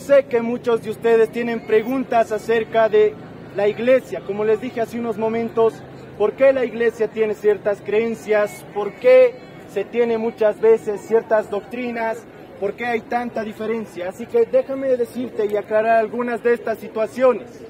sé que muchos de ustedes tienen preguntas acerca de la iglesia. Como les dije hace unos momentos, ¿por qué la iglesia tiene ciertas creencias? ¿Por qué se tiene muchas veces ciertas doctrinas? ¿Por qué hay tanta diferencia? Así que déjame decirte y aclarar algunas de estas situaciones.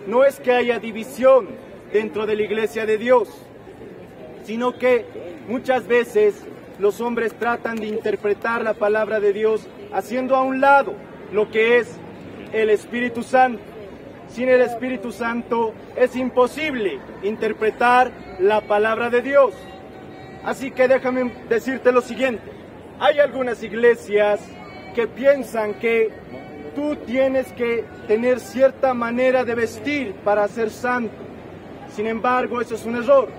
No es que haya división dentro de la iglesia de Dios, sino que muchas veces los hombres tratan de interpretar la palabra de Dios haciendo a un lado lo que es el Espíritu Santo. Sin el Espíritu Santo es imposible interpretar la palabra de Dios. Así que déjame decirte lo siguiente. Hay algunas iglesias que piensan que tú tienes que tener cierta manera de vestir para ser santo. Sin embargo, eso es un error.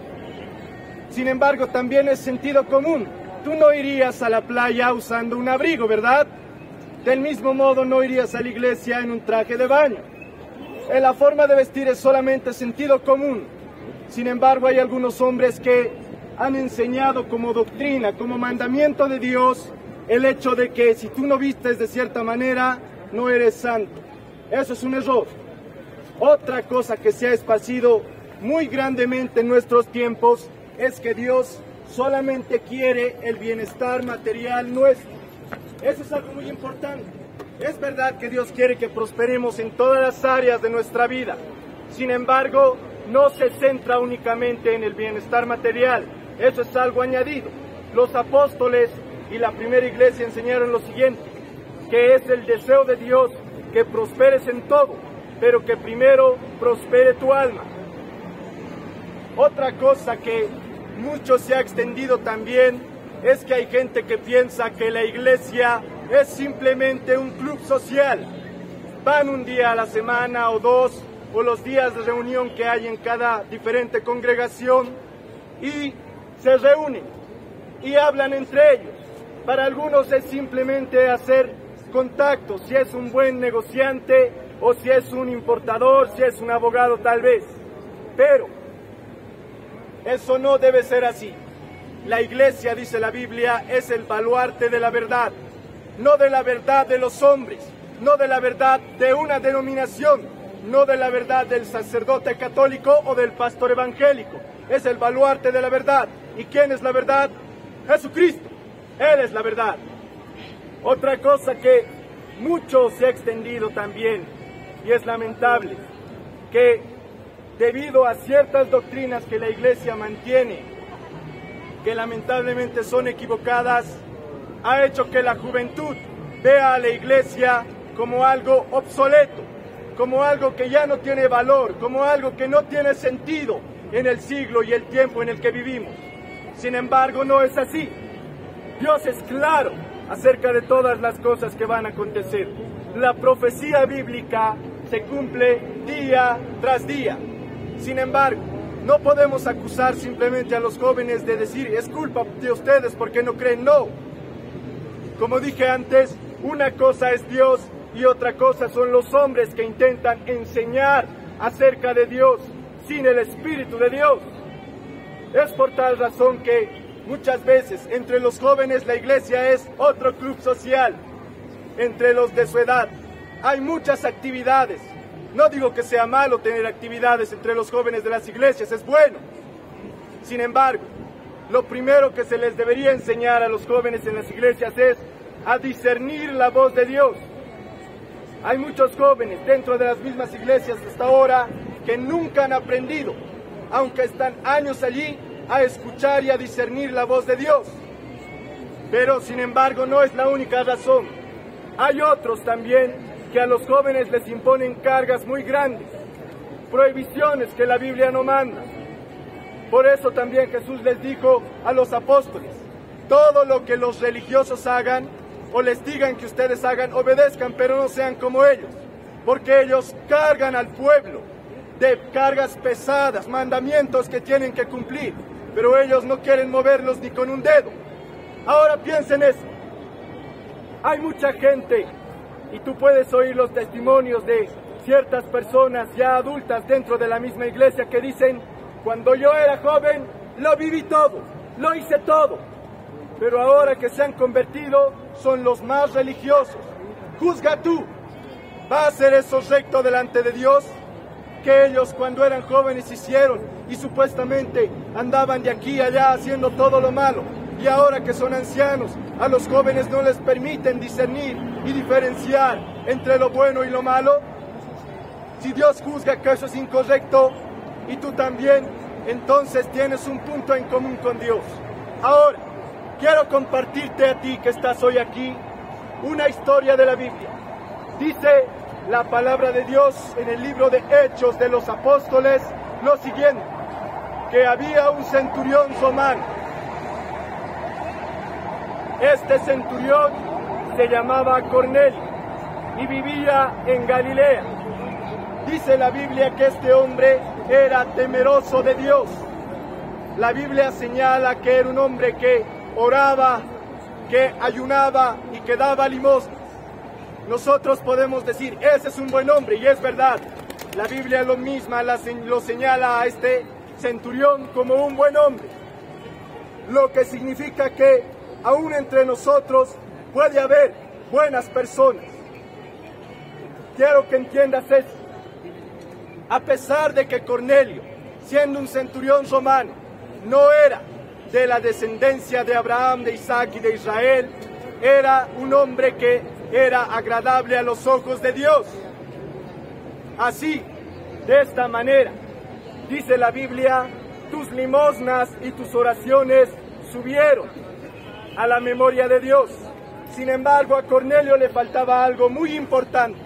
Sin embargo, también es sentido común. Tú no irías a la playa usando un abrigo, ¿verdad? Del mismo modo, no irías a la iglesia en un traje de baño. La forma de vestir es solamente sentido común. Sin embargo, hay algunos hombres que han enseñado como doctrina, como mandamiento de Dios, el hecho de que si tú no vistes de cierta manera, no eres santo. Eso es un error. Otra cosa que se ha esparcido muy grandemente en nuestros tiempos es que Dios solamente quiere el bienestar material nuestro. Eso es algo muy importante. Es verdad que Dios quiere que prosperemos en todas las áreas de nuestra vida. Sin embargo, no se centra únicamente en el bienestar material. Eso es algo añadido. Los apóstoles y la primera iglesia enseñaron lo siguiente, que es el deseo de Dios que prosperes en todo, pero que primero prospere tu alma. Otra cosa que mucho se ha extendido también es que hay gente que piensa que la iglesia es simplemente un club social. Van un día a la semana o dos, o los días de reunión que hay en cada diferente congregación, y se reúnen y hablan entre ellos. Para algunos es simplemente hacer contactos, si es un buen negociante, o si es un importador, si es un abogado tal vez. Pero eso no debe ser así. La iglesia, dice la Biblia, es el baluarte de la verdad, no de la verdad de los hombres, no de la verdad de una denominación, no de la verdad del sacerdote católico o del pastor evangélico. Es el baluarte de la verdad. ¿Y quién es la verdad? Jesucristo. Él es la verdad. Otra cosa que mucho se ha extendido también, y es lamentable, que debido a ciertas doctrinas que la iglesia mantiene, que lamentablemente son equivocadas, ha hecho que la juventud vea a la iglesia como algo obsoleto, como algo que ya no tiene valor, como algo que no tiene sentido en el siglo y el tiempo en el que vivimos. Sin embargo, no es así. Dios es claro acerca de todas las cosas que van a acontecer. La profecía bíblica se cumple día tras día. Sin embargo, no podemos acusar simplemente a los jóvenes de decir, es culpa de ustedes porque no creen. No. Como dije antes, una cosa es Dios y otra cosa son los hombres que intentan enseñar acerca de Dios sin el Espíritu de Dios. Es por tal razón que muchas veces entre los jóvenes la iglesia es otro club social. Entre los de su edad hay muchas actividades. No digo que sea malo tener actividades entre los jóvenes de las iglesias, es bueno. Sin embargo, lo primero que se les debería enseñar a los jóvenes en las iglesias es a discernir la voz de Dios. Hay muchos jóvenes dentro de las mismas iglesias hasta ahora que nunca han aprendido, aunque están años allí, a escuchar y a discernir la voz de Dios. Pero, sin embargo, no es la única razón. Hay otros también que a los jóvenes les imponen cargas muy grandes, prohibiciones que la Biblia no manda. Por eso también Jesús les dijo a los apóstoles, todo lo que los religiosos hagan o les digan que ustedes hagan, obedezcan, pero no sean como ellos, porque ellos cargan al pueblo de cargas pesadas, mandamientos que tienen que cumplir, pero ellos no quieren moverlos ni con un dedo. Ahora piensen eso. Hay mucha gente, y tú puedes oír los testimonios de ciertas personas ya adultas dentro de la misma iglesia que dicen, cuando yo era joven, lo viví todo, lo hice todo, pero ahora que se han convertido, son los más religiosos. Juzga tú, ¿Va a ser eso recto delante de Dios? Que ellos cuando eran jóvenes hicieron y supuestamente andaban de aquí a allá haciendo todo lo malo, y ahora que son ancianos, a los jóvenes no les permiten discernir y diferenciar entre lo bueno y lo malo. Si Dios juzga que eso es incorrecto y tú también, entonces tienes un punto en común con Dios. Ahora, quiero compartirte a ti que estás hoy aquí una historia de la Biblia. Dice la palabra de Dios en el libro de Hechos de los Apóstoles lo siguiente, que había un centurión romano. Este centurión se llamaba Cornelio y vivía en Galilea. Dice la Biblia que este hombre era temeroso de Dios. La Biblia señala que era un hombre que oraba, que ayunaba y que daba limosna. Nosotros podemos decir, ese es un buen hombre, y es verdad. La Biblia lo misma lo señala a este centurión como un buen hombre. Lo que significa que aún entre nosotros puede haber buenas personas. Quiero que entiendas esto. A pesar de que Cornelio, siendo un centurión romano, no era de la descendencia de Abraham, de Isaac y de Israel, era un hombre que era agradable a los ojos de Dios. Así, de esta manera, dice la Biblia, tus limosnas y tus oraciones subieron a la memoria de Dios. Sin embargo, a Cornelio le faltaba algo muy importante,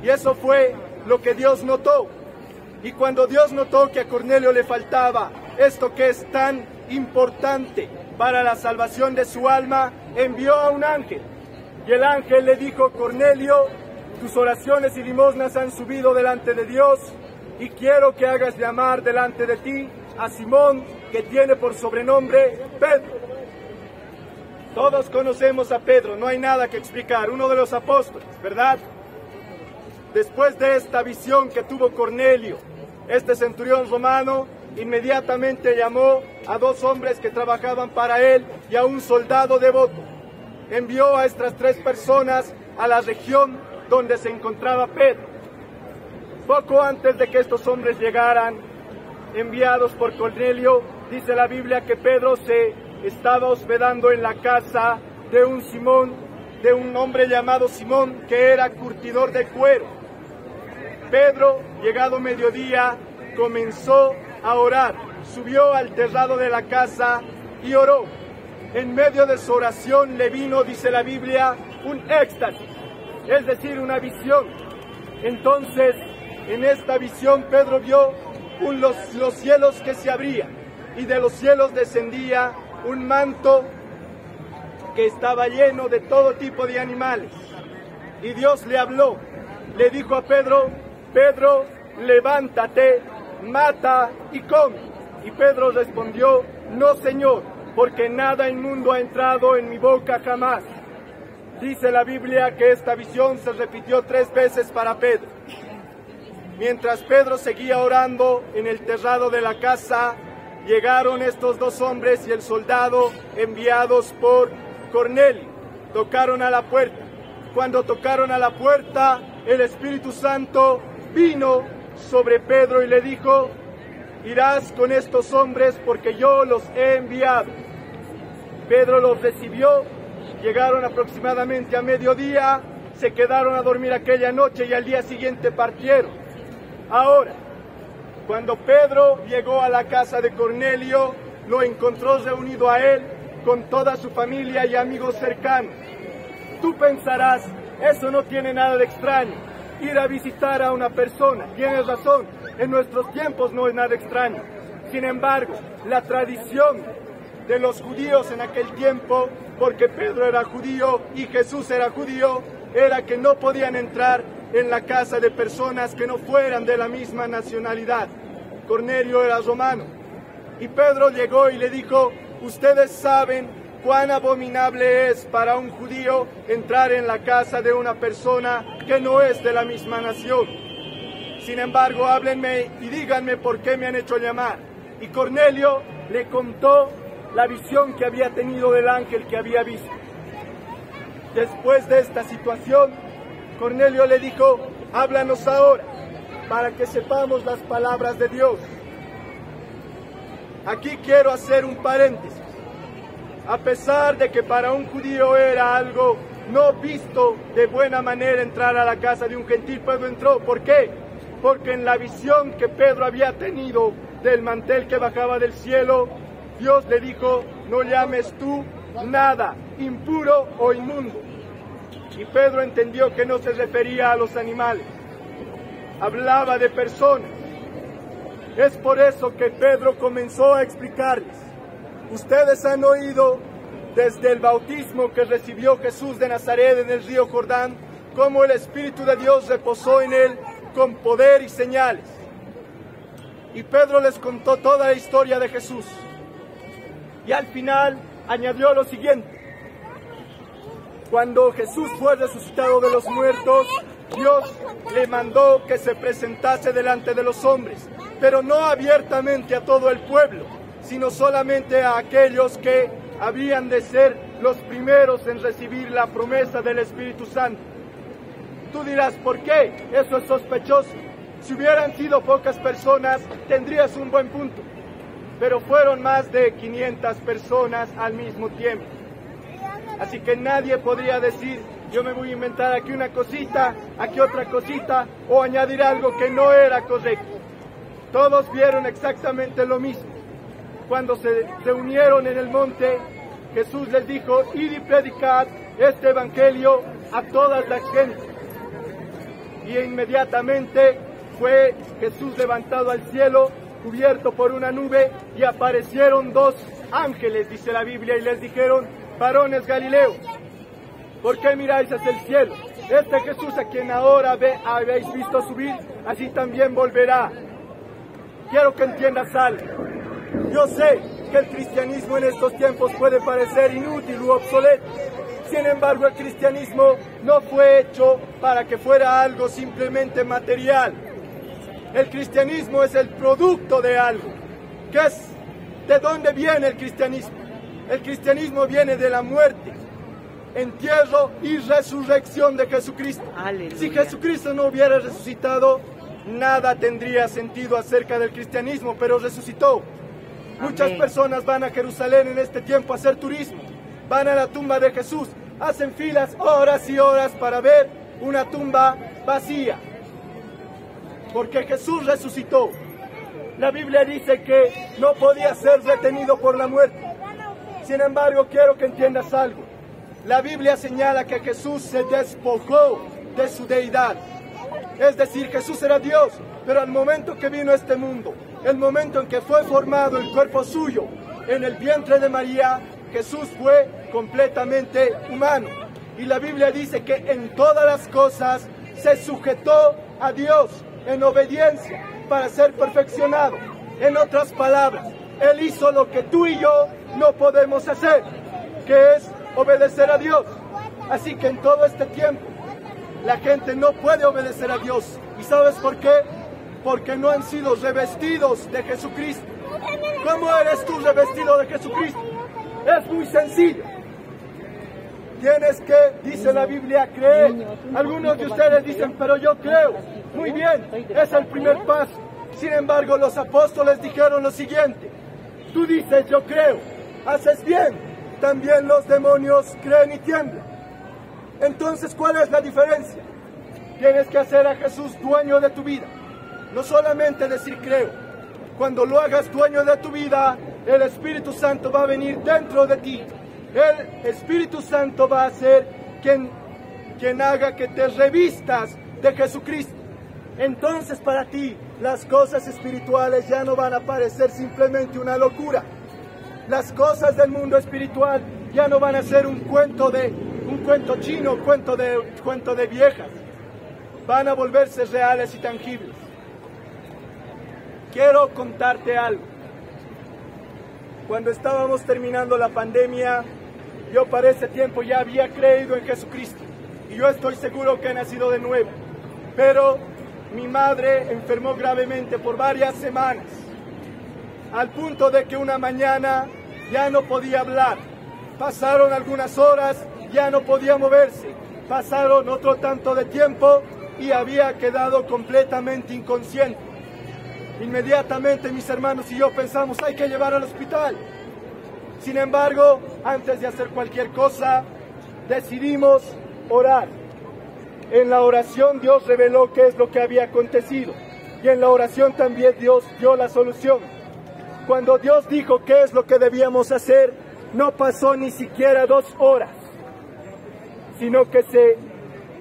y eso fue lo que Dios notó. Y cuando Dios notó que a Cornelio le faltaba esto que es tan importante para la salvación de su alma, envió a un ángel. Y el ángel le dijo, Cornelio, tus oraciones y limosnas han subido delante de Dios, y quiero que hagas llamar delante de ti a Simón, que tiene por sobrenombre Pedro. Todos conocemos a Pedro, no hay nada que explicar, uno de los apóstoles, ¿verdad? Después de esta visión que tuvo Cornelio, este centurión romano inmediatamente llamó a 2 hombres que trabajaban para él y a un soldado devoto. Envió a estas 3 personas a la región donde se encontraba Pedro. Poco antes de que estos hombres llegaran, enviados por Cornelio, dice la Biblia que Pedro se estaba hospedando en la casa de un hombre llamado Simón, que era curtidor de cuero. Pedro, llegado mediodía, comenzó a orar, subió al terrado de la casa y oró. En medio de su oración le vino, dice la Biblia, un éxtasis, es decir, una visión. Entonces, en esta visión Pedro vio los cielos que se abrían, y de los cielos descendía un manto que estaba lleno de todo tipo de animales. Y Dios le habló, le dijo a Pedro, Pedro, levántate, mata y come. Y Pedro respondió, no, Señor, porque nada inmundo ha entrado en mi boca jamás. Dice la Biblia que esta visión se repitió 3 veces para Pedro. Mientras Pedro seguía orando en el terrado de la casa, llegaron estos 2 hombres y el soldado enviados por Cornelio. Tocaron a la puerta. Cuando tocaron a la puerta, el Espíritu Santo vino sobre Pedro y le dijo, irás con estos hombres porque yo los he enviado. Pedro los recibió, llegaron aproximadamente a mediodía, se quedaron a dormir aquella noche y al día siguiente partieron. Ahora, cuando Pedro llegó a la casa de Cornelio, lo encontró reunido a él con toda su familia y amigos cercanos. Tú pensarás, eso no tiene nada de extraño, ir a visitar a una persona. Tienes razón, en nuestros tiempos no es nada extraño. Sin embargo, la tradición de los judíos en aquel tiempo, porque Pedro era judío y Jesús era judío, era que no podían entrar en la casa de personas que no fueran de la misma nacionalidad. Cornelio era romano. Y Pedro llegó y le dijo, ustedes saben cuán abominable es para un judío entrar en la casa de una persona que no es de la misma nación. Sin embargo, háblenme y díganme por qué me han hecho llamar. Y Cornelio le contó la visión que había tenido del ángel que había visto. Después de esta situación, Cornelio le dijo: háblanos ahora, para que sepamos las palabras de Dios. Aquí quiero hacer un paréntesis. A pesar de que para un judío era algo no visto de buena manera entrar a la casa de un gentil, Pedro entró. ¿Por qué? Porque en la visión que Pedro había tenido del mantel que bajaba del cielo, Dios le dijo: no llames tú nada impuro o inmundo. Y Pedro entendió que no se refería a los animales, hablaba de personas. Es por eso que Pedro comenzó a explicarles: ustedes han oído desde el bautismo que recibió Jesús de Nazaret en el río Jordán, cómo el Espíritu de Dios reposó en él con poder y señales. Y Pedro les contó toda la historia de Jesús. Y al final añadió lo siguiente: cuando Jesús fue resucitado de los muertos, Dios le mandó que se presentase delante de los hombres, pero no abiertamente a todo el pueblo, sino solamente a aquellos que habían de ser los primeros en recibir la promesa del Espíritu Santo. Tú dirás: ¿por qué? Eso es sospechoso. Si hubieran sido pocas personas, tendrías un buen punto. Pero fueron más de 500 personas al mismo tiempo. Así que nadie podría decir: yo me voy a inventar aquí una cosita, aquí otra cosita, o añadir algo que no era correcto. Todos vieron exactamente lo mismo. Cuando se reunieron en el monte, Jesús les dijo: id y predicad este evangelio a todas las gentes. Y inmediatamente fue Jesús levantado al cielo, cubierto por una nube, y aparecieron dos ángeles, dice la Biblia, y les dijeron: varones galileos, ¿por qué miráis hacia el cielo? Este Jesús a quien ahora habéis visto subir, así también volverá. Quiero que entiendas algo. Yo sé que el cristianismo en estos tiempos puede parecer inútil u obsoleto. Sin embargo, el cristianismo no fue hecho para que fuera algo simplemente material. El cristianismo es el producto de algo. ¿De dónde viene el cristianismo? El cristianismo viene de la muerte, entierro y resurrección de Jesucristo. Aleluya. Si Jesucristo no hubiera resucitado, nada tendría sentido acerca del cristianismo, pero resucitó. Muchas personas van a Jerusalén en este tiempo a hacer turismo, van a la tumba de Jesús, hacen filas horas y horas para ver una tumba vacía, porque Jesús resucitó. La Biblia dice que no podía ser retenido por la muerte. Sin embargo, quiero que entiendas algo. La Biblia señala que Jesús se despojó de su deidad. Es decir, Jesús era Dios, pero al momento que vino a este mundo, el momento en que fue formado el cuerpo suyo en el vientre de María, Jesús fue completamente humano. Y la Biblia dice que en todas las cosas se sujetó a Dios en obediencia para ser perfeccionado. En otras palabras, Él hizo lo que tú y yo no podemos hacer, que es obedecer a Dios. Así que en todo este tiempo la gente no puede obedecer a Dios. ¿Y sabes por qué? Porque no han sido revestidos de Jesucristo. ¿Cómo eres tú revestido de Jesucristo? Es muy sencillo. Tienes que, dice la Biblia, creer. Algunos de ustedes dicen: pero yo creo. Muy bien, es el primer paso. Sin embargo, los apóstoles dijeron lo siguiente: tú dices yo creo, haces bien, también los demonios creen y tiemblan. Entonces, ¿cuál es la diferencia? Tienes que hacer a Jesús dueño de tu vida. No solamente decir creo. Cuando lo hagas dueño de tu vida, el Espíritu Santo va a venir dentro de ti. El Espíritu Santo va a ser quien haga que te revistas de Jesucristo. Entonces para ti las cosas espirituales ya no van a parecer simplemente una locura. Las cosas del mundo espiritual ya no van a ser un cuento chino, cuento de viejas. Van a volverse reales y tangibles. Quiero contarte algo. Cuando estábamos terminando la pandemia, yo para ese tiempo ya había creído en Jesucristo. Y yo estoy seguro que he nacido de nuevo. Pero mi madre enfermó gravemente por varias semanas, al punto de que una mañana ya no podía hablar. Pasaron algunas horas, ya no podía moverse. Pasaron otro tanto de tiempo y había quedado completamente inconsciente. Inmediatamente mis hermanos y yo pensamos, hay que llevar al hospital. Sin embargo, antes de hacer cualquier cosa, decidimos orar. En la oración Dios reveló qué es lo que había acontecido. Y en la oración también Dios dio la solución. Cuando Dios dijo qué es lo que debíamos hacer, no pasó ni siquiera 2 horas, sino que se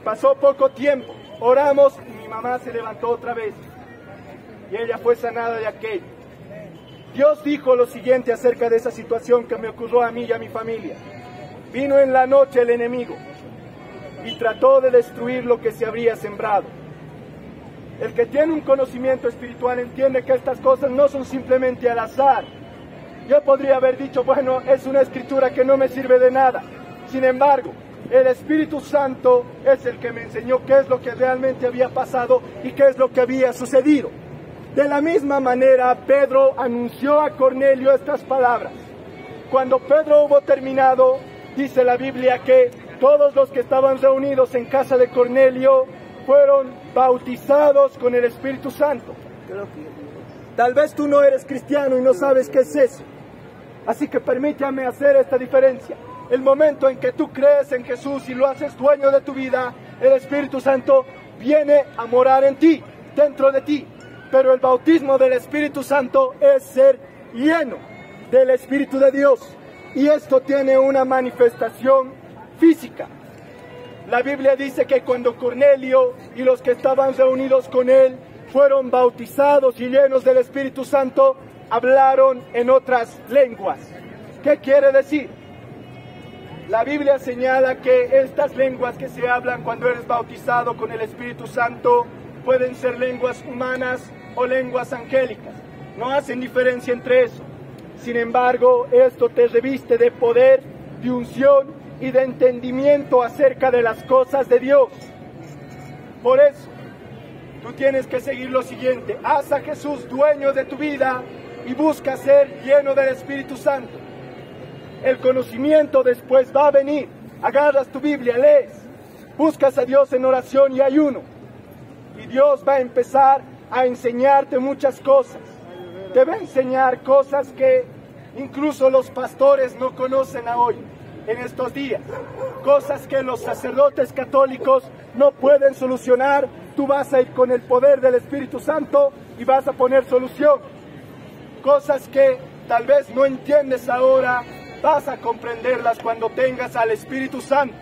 pasó poco tiempo. Oramos y mi mamá se levantó otra vez. Y ella fue sanada de aquello. Dios dijo lo siguiente acerca de esa situación que me ocurrió a mí y a mi familia. Vino en la noche el enemigo y trató de destruir lo que se habría sembrado. El que tiene un conocimiento espiritual entiende que estas cosas no son simplemente al azar. Yo podría haber dicho, bueno, es una escritura que no me sirve de nada. Sin embargo, el Espíritu Santo es el que me enseñó qué es lo que realmente había pasado y qué es lo que había sucedido. De la misma manera, Pedro anunció a Cornelio estas palabras. Cuando Pedro hubo terminado, dice la Biblia que todos los que estaban reunidos en casa de Cornelio fueron bautizados con el Espíritu Santo. Tal vez tú no eres cristiano y no sabes qué es eso. Así que permítame hacer esta diferencia. El momento en que tú crees en Jesús y lo haces dueño de tu vida, el Espíritu Santo viene a morar en ti, dentro de ti. Pero el bautismo del Espíritu Santo es ser lleno del Espíritu de Dios. Y esto tiene una manifestación física. La Biblia dice que cuando Cornelio y los que estaban reunidos con él fueron bautizados y llenos del Espíritu Santo, hablaron en otras lenguas. ¿Qué quiere decir? La Biblia señala que estas lenguas que se hablan cuando eres bautizado con el Espíritu Santo pueden ser lenguas humanas o lenguas angélicas. No hacen diferencia entre eso. Sin embargo, esto te reviste de poder, de unción y de entendimiento acerca de las cosas de Dios. Por eso, tú tienes que seguir lo siguiente. Haz a Jesús dueño de tu vida y busca ser lleno del Espíritu Santo. El conocimiento después va a venir. Agarras tu Biblia, lees, buscas a Dios en oración y ayuno. Y Dios va a empezar a enseñarte muchas cosas. Te va a enseñar cosas que incluso los pastores no conocen a hoy, en estos días. Cosas que los sacerdotes católicos no pueden solucionar. Tú vas a ir con el poder del Espíritu Santo y vas a poner solución. Cosas que tal vez no entiendes ahora, vas a comprenderlas cuando tengas al Espíritu Santo.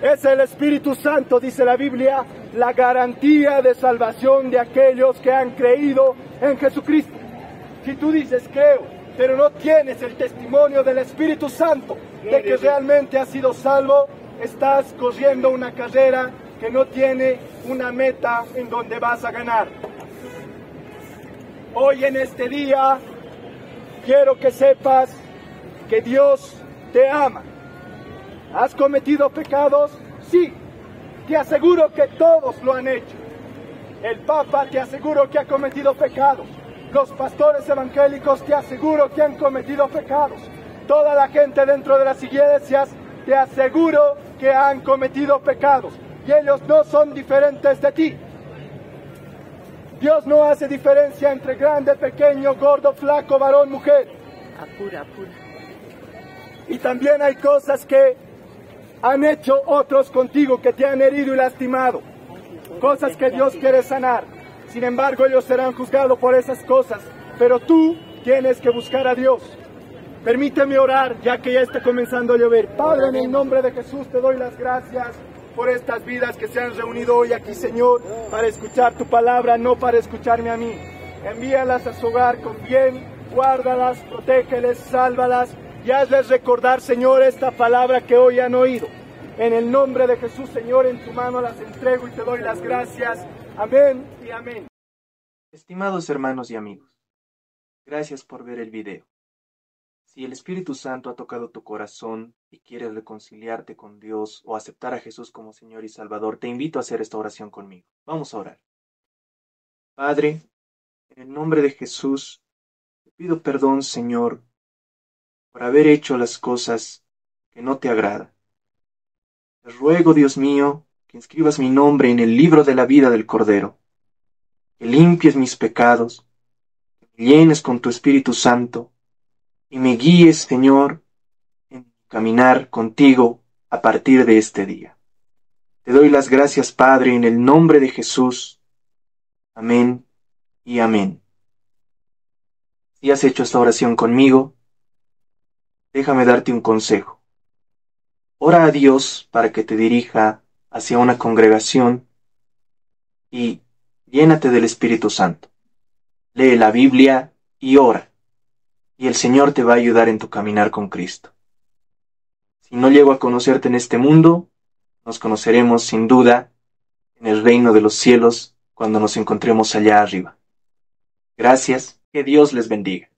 Es el Espíritu Santo, dice la Biblia, la garantía de salvación de aquellos que han creído en Jesucristo. Si tú dices creo, pero no tienes el testimonio del Espíritu Santo de que realmente has sido salvo, estás corriendo una carrera que no tiene una meta en donde vas a ganar. Hoy en este día quiero que sepas que Dios te ama. ¿Has cometido pecados? Sí. Te aseguro que todos lo han hecho. El Papa te aseguro que ha cometido pecados. Los pastores evangélicos te aseguro que han cometido pecados. Toda la gente dentro de las iglesias te aseguro que han cometido pecados. Y ellos no son diferentes de ti. Dios no hace diferencia entre grande, pequeño, gordo, flaco, varón, mujer. Apura. Y también hay cosas que han hecho otros contigo, que te han herido y lastimado. Cosas que Dios quiere sanar. Sin embargo, ellos serán juzgados por esas cosas. Pero tú tienes que buscar a Dios. Permíteme orar, ya que ya está comenzando a llover. Padre, en el nombre de Jesús te doy las gracias por estas vidas que se han reunido hoy aquí, Señor, para escuchar tu palabra, no para escucharme a mí. Envíalas a su hogar con bien, guárdalas, protégeles, sálvalas y hazles recordar, Señor, esta palabra que hoy han oído. En el nombre de Jesús, Señor, en tu mano las entrego y te doy las gracias. Amén y amén. Estimados hermanos y amigos, gracias por ver el video. Si el Espíritu Santo ha tocado tu corazón y quieres reconciliarte con Dios o aceptar a Jesús como Señor y Salvador, te invito a hacer esta oración conmigo. Vamos a orar. Padre, en el nombre de Jesús, te pido perdón, Señor, por haber hecho las cosas que no te agradan. Te ruego, Dios mío, que inscribas mi nombre en el libro de la vida del Cordero, que limpies mis pecados, que me llenes con tu Espíritu Santo, y me guíes, Señor, en caminar contigo a partir de este día. Te doy las gracias, Padre, en el nombre de Jesús. Amén y amén. Si has hecho esta oración conmigo, déjame darte un consejo. Ora a Dios para que te dirija hacia una congregación y llénate del Espíritu Santo. Lee la Biblia y ora, y el Señor te va a ayudar en tu caminar con Cristo. Si no llego a conocerte en este mundo, nos conoceremos sin duda en el reino de los cielos cuando nos encontremos allá arriba. Gracias, que Dios les bendiga.